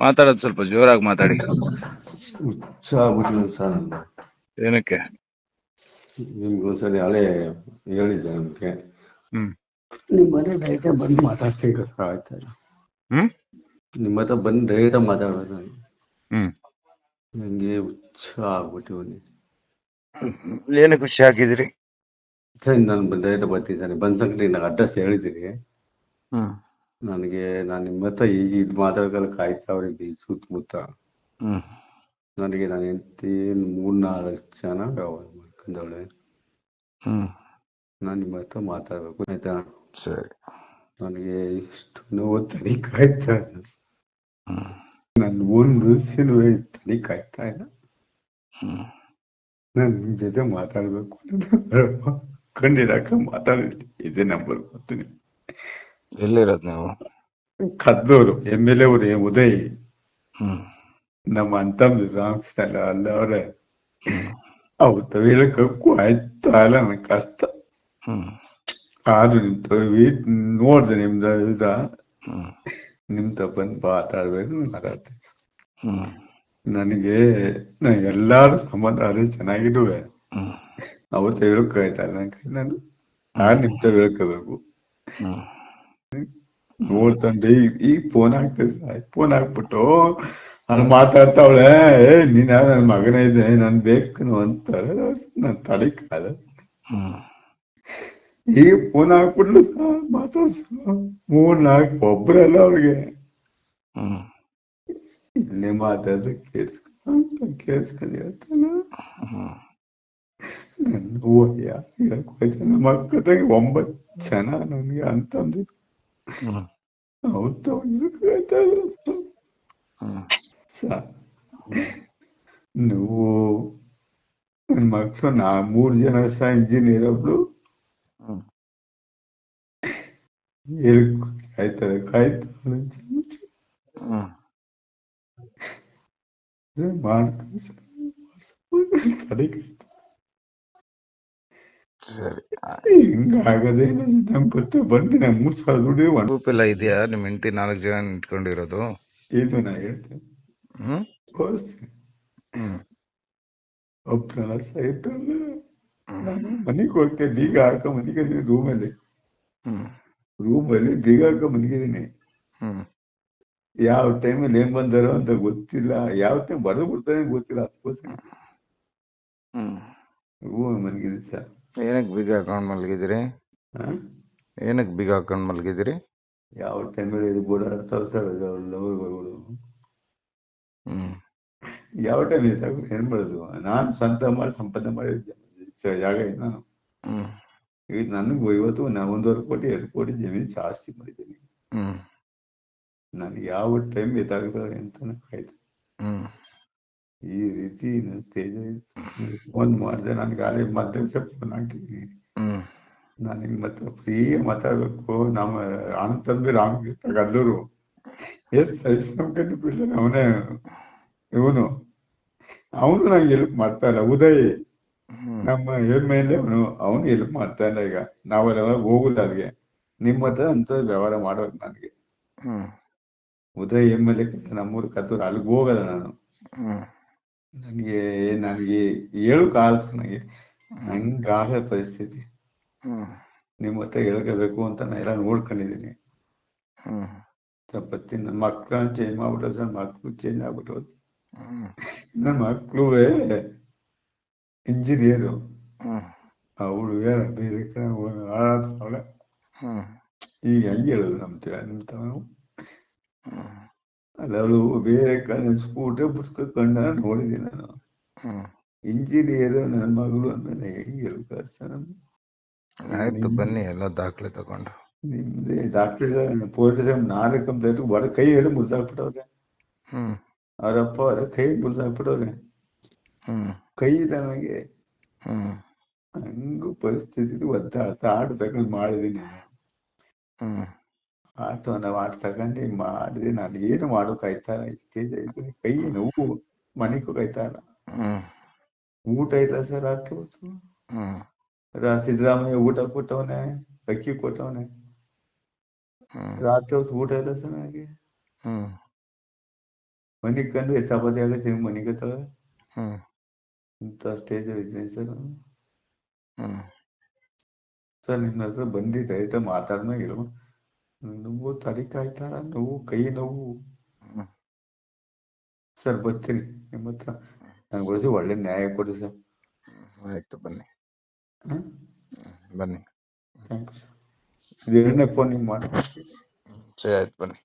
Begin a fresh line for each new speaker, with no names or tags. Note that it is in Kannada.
ಮಾತಾಡೋದು ಸ್ವಲ್ಪ ಜೋರಾಗಿ ಮಾತಾಡಿ.
ಹುಚ್ಚ ಆಗ್ಬಿಟ್ಟಿದೆ ಸರ್ ನಂದು.
ಏನಕ್ಕೆ?
ನಿಮ್ಗೆ ಒಂದ್ಸರಿ ಹಳೆ ಹೇಳಿದ್ದೆ ನಮ್ಗೆ.
ಹ್ಮ್
ನಿಮ್ಮ ಮನೆ ಡೈರೆಕ್ಟ್ ಬಂದು ಮಾತಾಡ್ತೀನಿ ಸರ್. ಆಯ್ತಾ?
ಹ್ಮ್
ನಿಮ್ಮ ಹತ್ರ ಬಂದು ಡೈರೆಕ್ಟ್ ಮಾತಾಡೋದು ನಾನು.
ಹ್ಮ್
ನನಗೆ ಹುಚ್ಚ ಆಗ್ಬಿಟ್ಟಿವನಿ
ಏನಕ್ಕೆ ಖುಷಿ ಹಾಕಿದಿರಿ?
ಸರಿ, ನಾನು ಡೈರೆಕ್ಟ್ ಬರ್ತಿದ್ದಾನೆ. ಬಂದ ಸಂಗತಿ ನಾನು ಅಡ್ರೆಸ್ ಹೇಳಿದ್ದೀನಿ.
ಹ್ಮ್
ನನಗೆ ನಾನು ನಿಮ್ಮ ಹತ್ರ ಈಗ ಇದು ಮಾತಾಡೋದಕ್ಕೆ ಕಾಯ್ತಾವ್ರಿ ಸುತ್ತಮುತ್ತ.
ಹ್ಮ್
ನನಗೆ ನಾನು ಹೆಂಡತಿ 3-4 ಜನ ವ್ಯವಹಾರ ಮಾಡ್ಕೊಂಡವಳೆ.
ಹ್ಮ್
ನಾನು ನಿಮ್ಮ ಹತ್ರ ಮಾತಾಡಬೇಕು, ಆಯ್ತಾ?
ಸರಿ.
ನನಗೆ ಇಷ್ಟು ನೋವು ತನಿಕಾಯ್ತಾ ಇಲ್ಲ.
ಹ್ಮ್
ನನ್ನ ಒಂದು ವಿಷಯನೂ ತನಿಕಾಯ್ತಾ ಇಲ್ಲ.
ಹ್ಮ್
ನಾನು ನಿಮ್ಮ ಜೊತೆ ಮಾತಾಡಬೇಕು ಕಂಡಿರಾಕ ಮಾತಾಡಿದ್ವಿ. ಇದೇ ನಂಬರ್ ಬರ್ತೀನಿ.
ಎಲ್ಲಿರೋದು ನೀವು?
ಕದ್ದೂರು MLA ಅವರು ಉದಯ್.
ಹ್ಮ್
ನಮ್ಮ ಅಂತಂದು ರಾಮಕೃಷ್ಣ ಅಲ್ಲ ಅವ್ರೆ.
ಹ್ಮ್
ಅವ್ರ ಹೇಳಕ್ಕೂ ಆಯ್ತಾ ಇಲ್ಲ, ನನಗೆ ಕಷ್ಟ.
ಹ್ಮ್
ಆದ್ರೂ ನೋಡ್ದೆ ನಿಮ್ದ ಇದ
ಹ್ಮ್
ನಿಮ್ದ ಬಂದು ಮಾತಾಡ್ಬೇಕು ಮಾತಾಡ್ತೀನಿ.
ಹ್ಮ್
ನನಗೆ ಎಲ್ಲಾರು ಸಂಬಂಧ ಅದೇ ಚೆನ್ನಾಗಿರುವೆ.
ಹ್ಮ್
ಅವತ್ತು ಹೇಳ್ಕೊಯ್ತಾರೆ ನಾನು ನಿಮ್ತ ಹೇಳ್ಕೋಬೇಕು.
ಹ್ಮ್
ನೋಡ್ತಂಡೆ ಈಗ ಫೋನ್ ಹಾಕ್ತಿದ್ರೆ ಫೋನ್ ಹಾಕ್ಬಿಟ್ಟು ನಾನು ಮಾತಾಡ್ತಾವಳೆ. ನೀನ್ ಯಾರ ನನ್ನ ಮಗನೇ ಇದೆ, ನನ್ ಬೇಕು ಅಂತಾರೆ. ನನ್ ತಲೆ ಕಾಲ
ಹ್ಮ್
ಈಗ ಫೋನ್ ಹಾಕ್ಬಿಟ್ಲು ಮಾತಾಡ್ಸ 3-4 ಒಬ್ರಲ್ಲ ಅವ್ರಿಗೆ.
ಹ್ಮ್
ಇಲ್ಲೇ ಮಾತಾಡ್ದ ಕೇಳಿಸ್ಕೊಂಡು ಹೇಳ್ತಾನ.
ಹ್ಮ್
ನನ್ನ ಓಯ್ಯ ನಮ್ಮ ಮಕ್ಕಳಿಗೆ 9 ಜನ ನನ್ಗೆ ಅಂತಂದು
ಹ್ಮ್
ಅವತ್ತು ನೀವು ನನ್ನ ಮಕ್ಕಳು 3 ಜನ ಸಹ ಇಂಜಿನಿಯರ್. ಒಬ್ಳು
ಹ್ಮ್
ಕಾಯ್ತಾರೆ ಮಾಡ್ಕೊಂಡು
ಸರಿ.
ಹಿಂಗಾಗದೆ ನಮ್ ಗೊತ್ತ ಬಂದು ನಮ್ಮ 3 ಸಾವಿರ ದುಡ್ಡು
ಗ್ರೂಪ್ ಎಲ್ಲ ಇದೆಯಾ? ನಿಮ್ಮ ಹೆಂಡತಿ 4 ಜನ ಇಟ್ಕೊಂಡಿರೋದು?
ಇದು ನಾ ಹೇಳ್ತೇನೆ.
ಹ್ಮ್ ಹ್ಮ್
ಒಬ್ಬನ ಸೈಟಲ್ಲ. ನಾನು ಮನೆಗೆ ಹೋಗ್ತೆ, ಬೀಗ ಹಾಕ ಮನಿಗಿದ್ದೀನಿ. ರೂಮಲ್ಲಿ ಬೀಗ ಹಾಕ ಮನಿಗಿದ್ದೀನಿ.
ಹ್ಮ್
ಯಾವ ಟೈಮಲ್ಲಿ ಏನ್ ಬಂದಾರೋ ಅಂತ ಗೊತ್ತಿಲ್ಲ, ಯಾವ ಟೈಮ್ ಬರೆದು ಬಿಡ್ತಾನೆ ಗೊತ್ತಿಲ್ಲ. ಅದಕ್ಕೋಸ್ಕರ ರೂಮ್ ಮಲಗಿದ್ದೀನಿ ಸರ್.
ಏನಕ್ಕೆ ಬೀಗ ಹಾಕೊಂಡ್ ಮಲಗಿದಿರಿ? ಏನಕ್ಕೆ ಬೀಗ ಹಾಕೊಂಡ್ ಮಲಗಿದಿರಿ?
ಯಾವ ಟೈಮಲ್ಲಿ ಓಡಾಡ್ತಾವ್ರು ಲವರ್ಗಳು. ಯಾವ ಟೈಮ್ ಏನ್ ಮಾಡೋದು? ನಾನು ಸ್ವಂತ ಮಾಡಿ ಸಂಪಾದನೆ ಮಾಡಿದ್ದೆ ಜಾಗ ಇದು. ನಾನು ಈಗ ನನಗೆ ಇವತ್ತು 1.5 ಕೋಟಿ 2 ಕೋಟಿ ಜಮೀನು ಜಾಸ್ತಿ ಮಾಡಿದ್ದೀನಿ. ನನಗೆ ಯಾವ ಟೈಮ್ ಎದಾಗ್ತದೆ ಅಂತ ಆಯ್ತು. ಈ ರೀತಿ ಸ್ಟೇಜ್ ಫೋನ್ ಮಾಡಿದೆ. ನನಗೆ ಅಲ್ಲಿ ಮಧ್ಯಕ್ಕೆ ಫೋನ್ ಹಾಕಿದ್ದೀನಿ. ನಾನು ನಿಮ್ಮ ಹತ್ರ ಫ್ರೀ ಮಾತಾಡ್ಬೇಕು. ನಮ್ಮ ಅಂತಂದ್ರೆ ರಾಮಕೃಷ್ಣ ಗದ್ದೂರು ಬಿಡ್ತಾನೆ ಅವನೇ. ಇವನು ನಂಗೆ ಹೆಲ್ಪ್ ಮಾಡ್ತಾ ಇಲ್ಲ. ಉದಯ್ ನಮ್ಮ ಮೇಲೆ ಅವನು ಹೆಲ್ಪ್ ಮಾಡ್ತಾ ಇಲ್ಲ. ಈಗ ನಾವೆಲ್ಲ ಹೋಗುಲ್ಲ ಅಲ್ಲಿಗೆ. ನಿಮ್ಮ ಹತ್ರ ಅಂತ ವ್ಯವಹಾರ ಮಾಡೋದು ನನಗೆ. ಉದಯ್ MLA ನಮ್ಮೂರು ಕತ್ತೂರು, ಅಲ್ಲಿಗೆ ಹೋಗಲ್ಲ ನಾನು. ನನಗೆ ಹೇಳಕ್ ಆಗಲ್ಲ. ನನಗೆ ಹಂಗಾಗ ಪರಿಸ್ಥಿತಿ. ನಿಮ್ಮ ಹತ್ರ ಹೇಳ್ಕೋಬೇಕು ಅಂತ ನಾನು ಎಲ್ಲ ನೋಡ್ಕೊಂಡಿದ್ದೀನಿ. ಬತ್ತೀನಿ. ನನ್ನ ಮಕ್ಕಳನ್ನ ಚೇಂಜ್ ಮಾಡ್ಬಿಟ್ಟು ಸರ್, ಮಕ್ಕಳು ಚೇಂಜ್ ಆಗ್ಬಿಟ್ಟು. ನನ್ನ ಮಕ್ಕಳು ಇಂಜಿನಿಯರು, ಅವಳು ಬೇರೆ ಅವಳೆ. ಈಗ ಹೆಂಗೆ ಹೇಳೋದು ನಮ್ಮ ಅಲ್ಲ, ಅವಳು ಬೇರೆ ಕಡೆ ಸ್ಕೂಟರ್ ಪುಸ್ತಕ ಕಂಡ ನೋಡಿದ್ದೀನಿ ನಾನು. ಇಂಜಿನಿಯರ್ ನನ್ನ ಮಗಳು ಅಂದ್ಮೇಲೆ ಹೆಂಗೆ ಹೇಳ್ತಾರೆ ಸರ್?
ಆಯ್ತು, ಬನ್ನಿ ಎಲ್ಲ ದಾಖಲೆ ತಗೊಂಡು.
ನಿಮ್ದೇ ಡಾಕ್ಟರ್ ಪೊಲೀಸ್ 4 ಕಂಪ್ಲೇಂಟ್ ಹೊರ ಕೈ ಹೇಳಿ ಮುರಿದಾಕ್ಬಿಟ್ಟವ್ರೆ. ಅವರಪ್ಪ ಅವರ ಕೈ ಮುರಿದಾಕ್ಬಿಟ್ಟವ್ರೆ. ಕೈ ನನಗೆ ಹಂಗು ಪರಿಸ್ಥಿತಿ ಒದ್ದಾಡ್ತ ಆಟ ತಗೊಂಡು ಮಾಡಿದೀನಿ. ಆಟ ತಗೊಂಡು ಮಾಡಿದೆ. ನಾನು ಏನು ಮಾಡೋಕಾಯ್ತಾ ಇಲ್ಲ. ಸ್ಟೇಜ್ ಐತೆ, ಕೈ ನೋವು, ಮನೆಗೆ ಹೋಗಾಯ್ತಾ ಇಲ್ಲ. ಊಟ ಆಯ್ತಾ ಸರ್ ರಾತ್ರಿ ಹೊತ್ತು? ಸಿದ್ದರಾಮಯ್ಯ ಊಟ ಕೊಟ್ಟವನೆ, ಅಕ್ಕಿ ಕೊಟ್ಟವನೆ. ರಾತ್ರಿ ಹೊತ್ತು ಊಟ ಇಲ್ಲ ಸರ್ ನನಗೆ. ಮನೆ ಕಂಡು ಚಪಾತಿ ಆಗತ್ತೆ ಮನೆಗೆ ತರ
ಹ್ಮ್
ಇಂಥ ಸ್ಟೇಜ್ ಇದ್ದೀನಿ ಸರ್
ಹ್ಮ್
ಸರ್ ನಿಮ್ಮ ಹತ್ರ ಬಂದಿದ್ದೆ ಆಯ್ತಾ ಮಾತಾಡ್ಮ ಇರು ನೋವು ತಡಿಕಾಯ್ತಾ ನೋವು ಕೈ ನೋವು
ಹ್ಮ್
ಸರ್ ಬರ್ತೀನಿ ನಿಮ್ಮ ಹತ್ರ ನಂಗೆ ಒಳ್ಳೆ ನ್ಯಾಯ ಕೊಡಿ ಸರ್.
ಆಯ್ತು ಬನ್ನಿ
ಹಾಂ
ಬನ್ನಿ
ಥ್ಯಾಂಕ್ಸ್ ಇದು ಎರಡನೇ ಫೋನ್ ನಿಮ್ಗೆ ಮಾಡಿ
ಸರಿ ಆಯ್ತು ಬನ್ನಿ.